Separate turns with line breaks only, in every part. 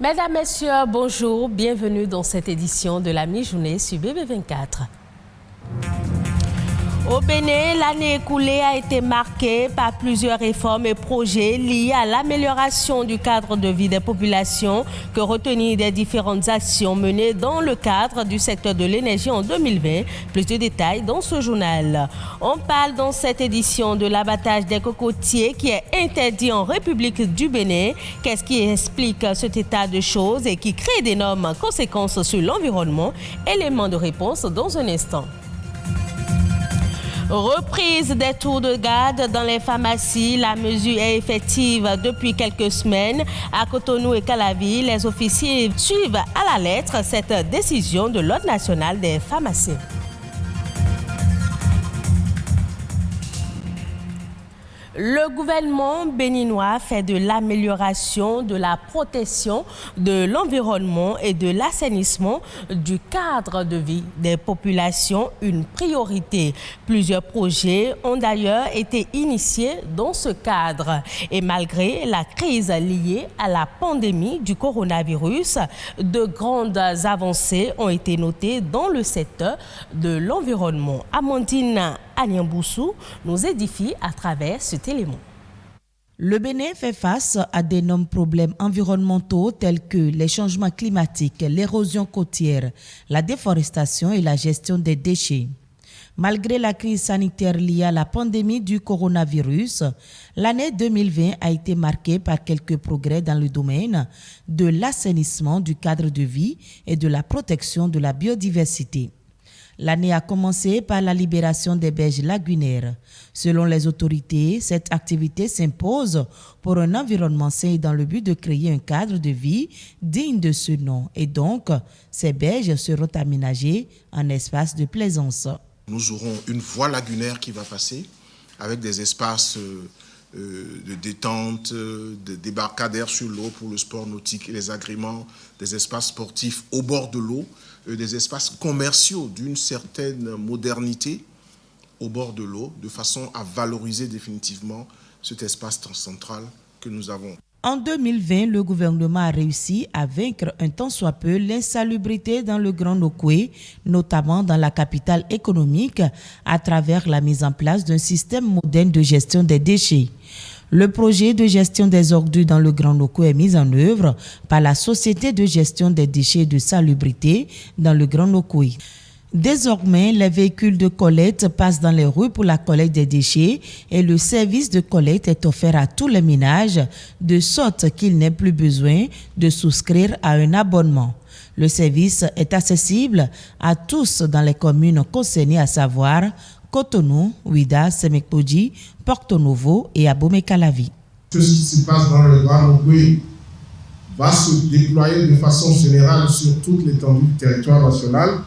Mesdames, Messieurs, bonjour, bienvenue dans cette édition de la mi-journée sur BB24. Au Bénin, l'année écoulée a été marquée par plusieurs réformes et projets liés à l'amélioration du cadre de vie des populations que retenir des différentes actions menées dans le cadre du secteur de l'énergie en 2020. Plus de détails dans ce journal. On parle dans cette édition de l'abattage des cocotiers qui est interdit en République du Bénin. Qu'est-ce qui explique cet état de choses et qui crée d'énormes conséquences sur l'environnement? Élément de réponse dans un instant. Reprise des tours de garde dans les pharmacies. La mesure est effective depuis quelques semaines. À Cotonou et Calavi, les officiers suivent à la lettre cette décision de l'Ordre national des pharmaciens. Le gouvernement béninois fait de l'amélioration de la protection de l'environnement et de l'assainissement du cadre de vie des populations une priorité. Plusieurs projets ont d'ailleurs été initiés dans ce cadre. Et malgré la crise liée à la pandémie du coronavirus, de grandes avancées ont été notées dans le secteur de l'environnement. Amandine Agnamboussou nous édifie à travers cet élément.
Le Bénin fait face à d'énormes problèmes environnementaux tels que les changements climatiques, l'érosion côtière, la déforestation et la gestion des déchets. Malgré la crise sanitaire liée à la pandémie du coronavirus, l'année 2020 a été marquée par quelques progrès dans le domaine de l'assainissement du cadre de vie et de la protection de la biodiversité. L'année a commencé par la libération des berges lagunaires. Selon les autorités, cette activité s'impose pour un environnement sain dans le but de créer un cadre de vie digne de ce nom. Et donc, ces berges seront aménagées en espaces de plaisance.
Nous aurons une voie lagunaire qui va passer avec des espaces de détente, de débarcadères sur l'eau pour le sport nautique et les agréments, des espaces sportifs au bord de l'eau, des espaces commerciaux d'une certaine modernité au bord de l'eau, de façon à valoriser définitivement cet espace central que nous avons.
En 2020, le gouvernement a réussi à vaincre un tant soit peu l'insalubrité dans le Grand Nokoué, notamment dans la capitale économique, à travers la mise en place d'un système moderne de gestion des déchets. Le projet de gestion des ordures dans le Grand Nokoué est mis en œuvre par la Société de gestion des déchets et de salubrité dans le Grand Nokoué. Désormais, les véhicules de collecte passent dans les rues pour la collecte des déchets et le service de collecte est offert à tous les ménages de sorte qu'il n'est plus besoin de souscrire à un abonnement. Le service est accessible à tous dans les communes concernées, à savoir Cotonou, Ouida, Semekpoji, Porto Novo et Abomey-Calavi.
Ce qui se passe dans le Grand Nokoué va se déployer de façon générale sur toute l'étendue du territoire national.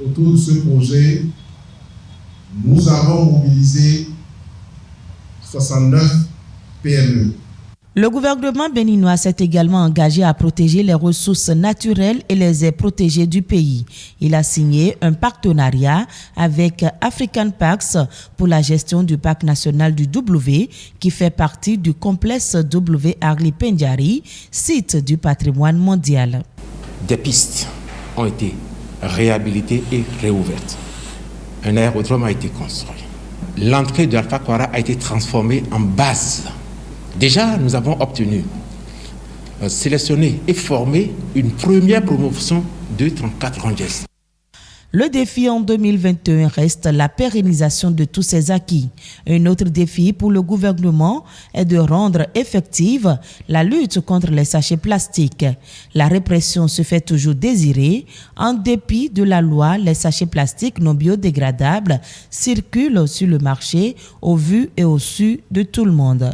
Autour de ce projet, nous avons mobilisé 69 PME.
Le gouvernement béninois s'est également engagé à protéger les ressources naturelles et les aires protégées du pays. Il a signé un partenariat avec African Parks pour la gestion du parc national du W, qui fait partie du complexe W Arli Pendjari, site du patrimoine mondial.
Des pistes ont été réhabilitées et réouvertes. Un aérodrome a été construit. L'entrée de Alpha Quara a été transformée en base. Déjà, nous avons obtenu, sélectionné et formé une première promotion de 34 rangers.
Le défi en 2021 reste la pérennisation de tous ces acquis. Un autre défi pour le gouvernement est de rendre effective la lutte contre les sachets plastiques. La répression se fait toujours désirer. En dépit de la loi, les sachets plastiques non biodégradables circulent sur le marché au vu et au su de tout le monde.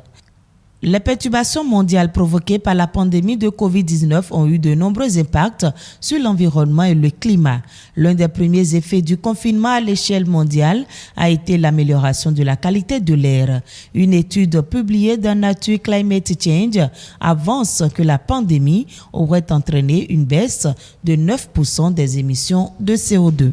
Les perturbations mondiales provoquées par la pandémie de Covid-19 ont eu de nombreux impacts sur l'environnement et le climat. L'un des premiers effets du confinement à l'échelle mondiale a été l'amélioration de la qualité de l'air. Une étude publiée dans Nature Climate Change avance que la pandémie aurait entraîné une baisse de 9% des émissions de CO2.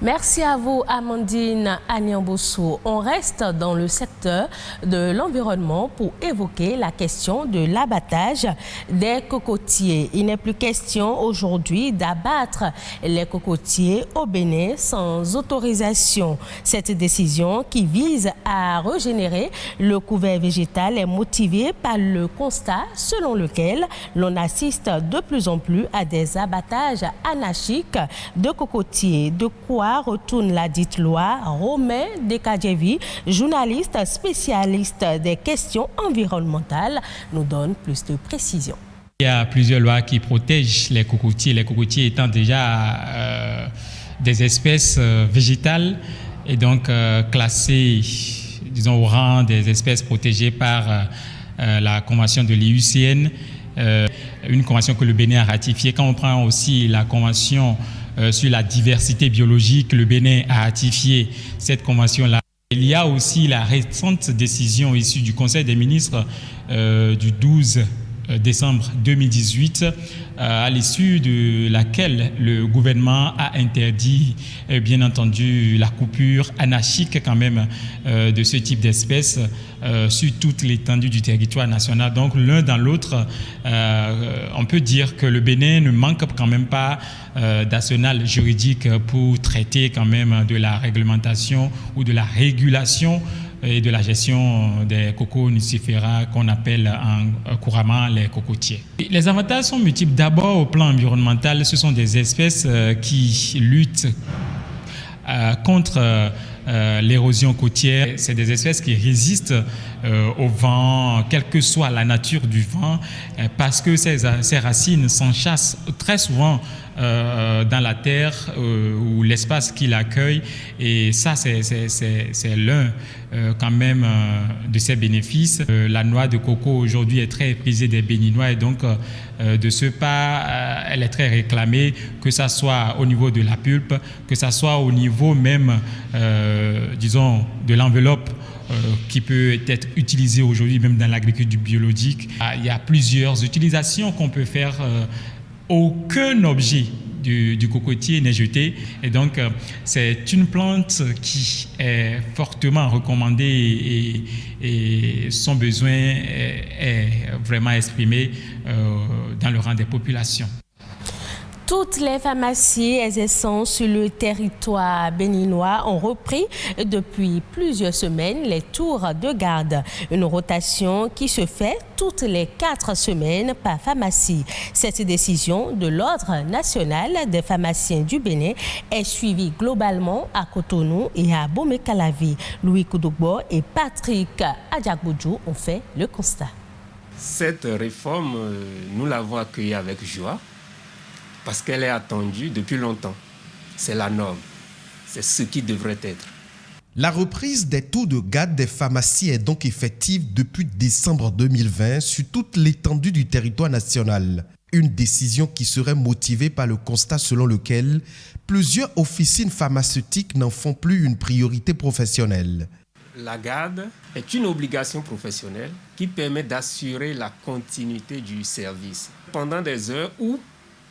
Merci à vous, Amandine Agnambosso. On reste dans le secteur de l'environnement pour évoquer la question de l'abattage des cocotiers. Il n'est plus question aujourd'hui d'abattre les cocotiers au Bénin sans autorisation. Cette décision qui vise à régénérer le couvert végétal est motivée par le constat selon lequel l'on assiste de plus en plus à des abattages anarchiques de cocotiers. De quoi retourne la dite loi? Romain Dekadjevi, journaliste spécialiste des questions environnementales, nous donne plus de précisions.
Il y a plusieurs lois qui protègent les cocotiers étant déjà des espèces végétales et donc classées, disons, au rang des espèces protégées par la convention de l'IUCN, une convention que le Bénin a ratifiée. Quand on prend aussi la convention sur la diversité biologique, le Bénin a ratifié cette convention-là. Il y a aussi la récente décision issue du Conseil des ministres du 12 décembre 2018, à l'issue de laquelle le gouvernement a interdit, bien entendu, la coupure anarchique quand même de ce type d'espèces sur toute l'étendue du territoire national. Donc l'un dans l'autre, on peut dire que le Bénin ne manque quand même pas d'arsenal juridique pour traiter quand même de la réglementation ou de la régulation et de la gestion des coconucifera qu'on appelle couramment les cocotiers. Les avantages sont multiples. D'abord, au plan environnemental, ce sont des espèces qui luttent contre l'érosion côtière. C'est des espèces qui résistent au vent, quelle que soit la nature du vent, parce que ces racines s'enchâssent très souvent dans la terre ou l'espace qui l'accueille. Et ça, c'est l'un quand même de ses bénéfices. La noix de coco aujourd'hui est très prisée des Béninois et donc de ce pas, elle est très réclamée, que ça soit au niveau de la pulpe, que ça soit au niveau même, disons, de l'enveloppe qui peut être utilisée aujourd'hui même dans l'agriculture biologique. Il y a plusieurs utilisations qu'on peut faire. Aucun objet du cocotier n'est jeté et donc c'est une plante qui est fortement recommandée et son besoin est vraiment exprimé dans le rang des populations.
Toutes les pharmacies exerçant sur le territoire béninois ont repris depuis plusieurs semaines les tours de garde. Une rotation qui se fait toutes les 4 semaines par pharmacie. Cette décision de l'Ordre national des pharmaciens du Bénin est suivie globalement à Cotonou et à Bomé-Calavi. Louis Koudogbo et Patrick Adjagboudjou ont fait le constat.
Cette réforme, nous l'avons accueillie avec joie. Parce qu'elle est attendue depuis longtemps. C'est la norme. C'est ce qui devrait être.
La reprise des tours de garde des pharmacies est donc effective depuis décembre 2020 sur toute l'étendue du territoire national. Une décision qui serait motivée par le constat selon lequel plusieurs officines pharmaceutiques n'en font plus une priorité professionnelle.
La garde est une obligation professionnelle qui permet d'assurer la continuité du service pendant des heures où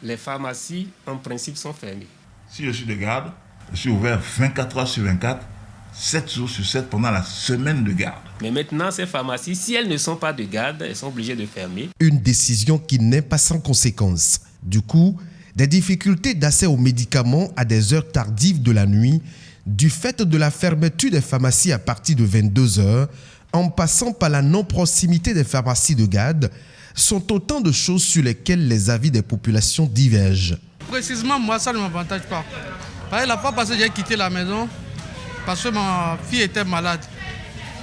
les pharmacies, en principe, sont fermées.
Si je suis de garde, je suis ouvert 24 heures sur 24, 7 jours sur 7 pendant la semaine de garde.
Mais maintenant, ces pharmacies, si elles ne sont pas de garde, elles sont obligées de fermer.
Une décision qui n'est pas sans conséquences. Du coup, des difficultés d'accès aux médicaments à des heures tardives de la nuit, du fait de la fermeture des pharmacies à partir de 22 heures, en passant par la non-proximité des pharmacies de garde, sont autant de choses sur lesquelles les avis des populations divergent.
Précisément, moi, ça ne m'avantage pas. La fois passée, j'ai quitté la maison parce que ma fille était malade.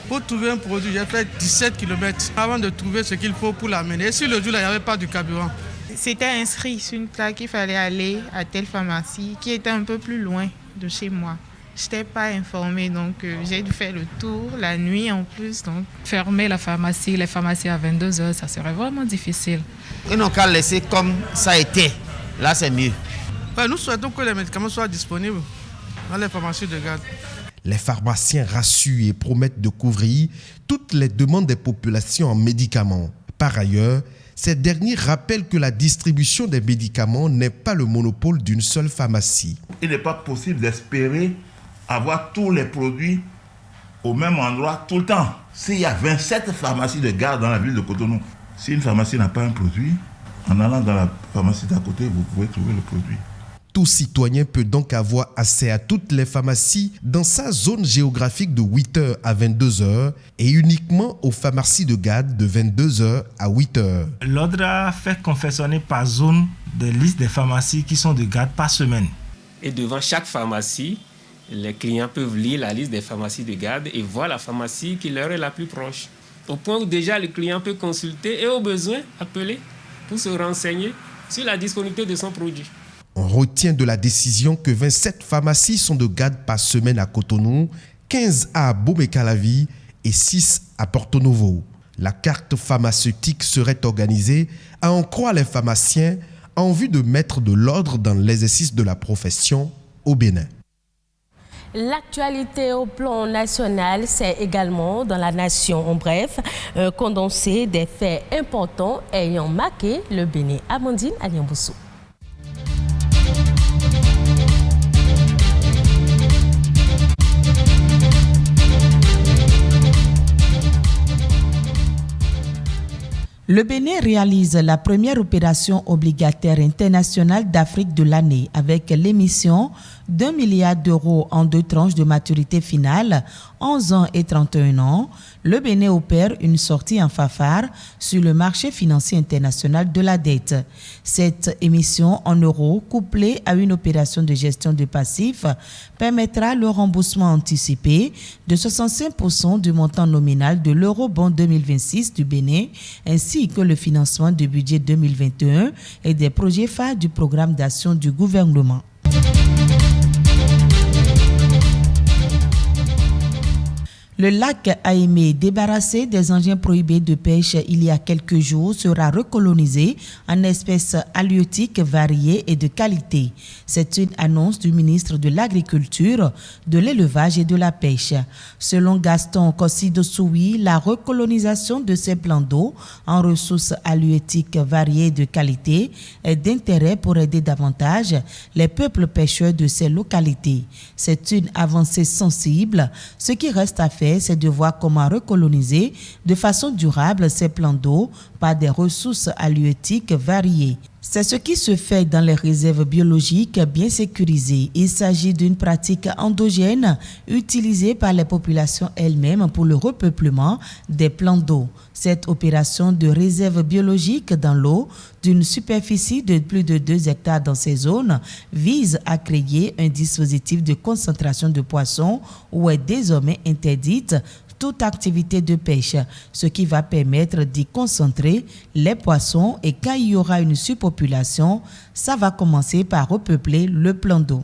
Pour trouver un produit, j'ai fait 17 km avant de trouver ce qu'il faut pour l'amener. Et sur le jour, là, il n'y avait pas de carburant.
C'était inscrit sur une plaque qu'il fallait aller à telle pharmacie qui était un peu plus loin de chez moi. Je n'étais pas informée, donc j'ai dû faire le tour la nuit en plus. Donc.
Fermer les pharmacies à 22 heures, ça serait vraiment difficile.
Ils n'ont qu'à laisser comme ça a été. Là, c'est mieux.
Nous souhaitons que les médicaments soient disponibles dans les pharmacies de garde.
Les pharmaciens rassurent et promettent de couvrir toutes les demandes des populations en médicaments. Par ailleurs, Ces derniers rappellent que la distribution des médicaments n'est pas le monopole d'une seule pharmacie.
Il n'est pas possible d'espérer avoir tous les produits au même endroit tout le temps. S'il y a 27 pharmacies de garde dans la ville de Cotonou, si une pharmacie n'a pas un produit, en allant dans la pharmacie d'à côté, vous pouvez trouver le produit.
Tout citoyen peut donc avoir accès à toutes les pharmacies dans sa zone géographique de 8h à 22h et uniquement aux pharmacies de garde de 22h à 8h.
L'ordre a fait confectionner par zone des listes des pharmacies qui sont de garde par semaine.
Et devant chaque pharmacie, les clients peuvent lire la liste des pharmacies de garde et voir la pharmacie qui leur est la plus proche. Au point où déjà le client peut consulter et au besoin appeler pour se renseigner sur la disponibilité de son produit.
On retient de la décision que 27 pharmacies sont de garde par semaine à Cotonou, 15 à Bomé-Calavi et 6 à Porto Novo. La carte pharmaceutique serait organisée, à en croire les pharmaciens, en vue de mettre de l'ordre dans l'exercice de la profession au Bénin.
L'actualité au plan national, c'est également dans la nation. En bref, un condensé des faits importants ayant marqué le Bénin. Amandine Aliamboussou.
Le Bénin réalise la première opération obligataire internationale d'Afrique de l'année avec l'émission d'1 milliard d'euros en 2 tranches de maturité finale, 11 ans et 31 ans. Le Bénin opère une sortie en fanfare sur le marché financier international de la dette. Cette émission en euros, couplée à une opération de gestion de passifs, permettra le remboursement anticipé de 65% du montant nominal de l'Eurobond 2026 du Bénin, ainsi que le financement du budget 2021 et des projets phares du programme d'action du gouvernement. Le lac Aimé, débarrassé des engins prohibés de pêche il y a quelques jours, sera recolonisé en espèces halieutiques variées et de qualité. C'est une annonce du ministre de l'Agriculture, de l'Élevage et de la Pêche. Selon Gaston Kossi-Dossoui, la recolonisation de ces plans d'eau en ressources halieutiques variées et de qualité est d'intérêt pour aider davantage les peuples pêcheurs de ces localités. C'est une avancée sensible. Ce qui reste à faire, c'est de voir comment recoloniser de façon durable ces plans d'eau par des ressources halieutiques variées. C'est ce qui se fait dans les réserves biologiques bien sécurisées. Il s'agit d'une pratique endogène utilisée par les populations elles-mêmes pour le repeuplement des plans d'eau. Cette opération de réserve biologique dans l'eau d'une superficie de plus de 2 hectares dans ces zones vise à créer un dispositif de concentration de poissons où est désormais interdite toute activité de pêche, ce qui va permettre d'y concentrer les poissons et quand il y aura une surpopulation, ça va commencer par repeupler le plan d'eau.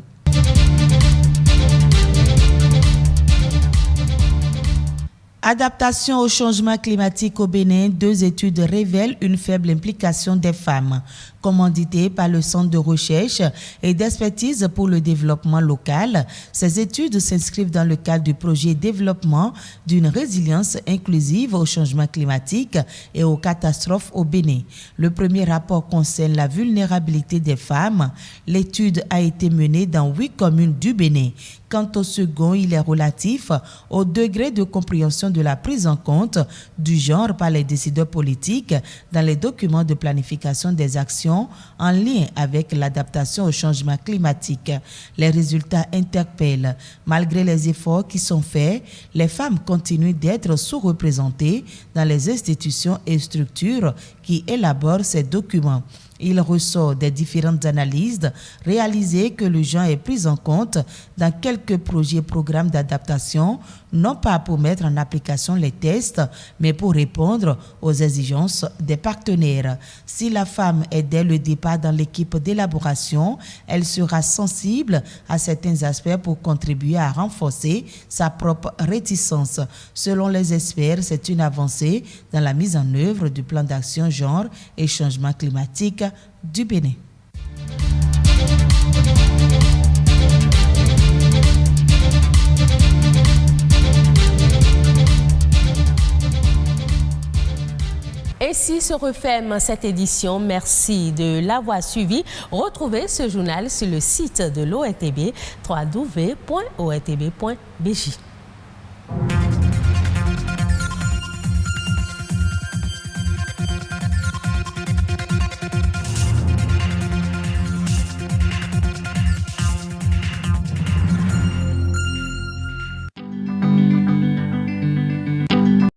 Adaptation au changement climatique au Bénin, 2 études révèlent une faible implication des femmes. Commanditées par le Centre de recherche et d'expertise pour le développement local, ces études s'inscrivent dans le cadre du projet développement d'une résilience inclusive au changement climatique et aux catastrophes au Bénin. Le premier rapport concerne la vulnérabilité des femmes. L'étude a été menée dans 8 communes du Bénin. Quant au second, il est relatif au degré de compréhension de la prise en compte du genre par les décideurs politiques dans les documents de planification des actions en lien avec l'adaptation au changement climatique. Les résultats interpellent. Malgré les efforts qui sont faits, les femmes continuent d'être sous-représentées dans les institutions et structures qui élaborent ces documents. Il ressort des différentes analyses réalisées que le genre est pris en compte dans quelques projets et programmes d'adaptation, non pas pour mettre en application les tests, mais pour répondre aux exigences des partenaires. Si la femme est dès le départ dans l'équipe d'élaboration, elle sera sensible à certains aspects pour contribuer à renforcer sa propre réticence. Selon les experts, c'est une avancée dans la mise en œuvre du plan d'action genre et changement climatique du Bénin.
Ainsi se referme cette édition. Merci de l'avoir suivi. Retrouvez ce journal sur le site de l'ORTB, www.ortb.bj.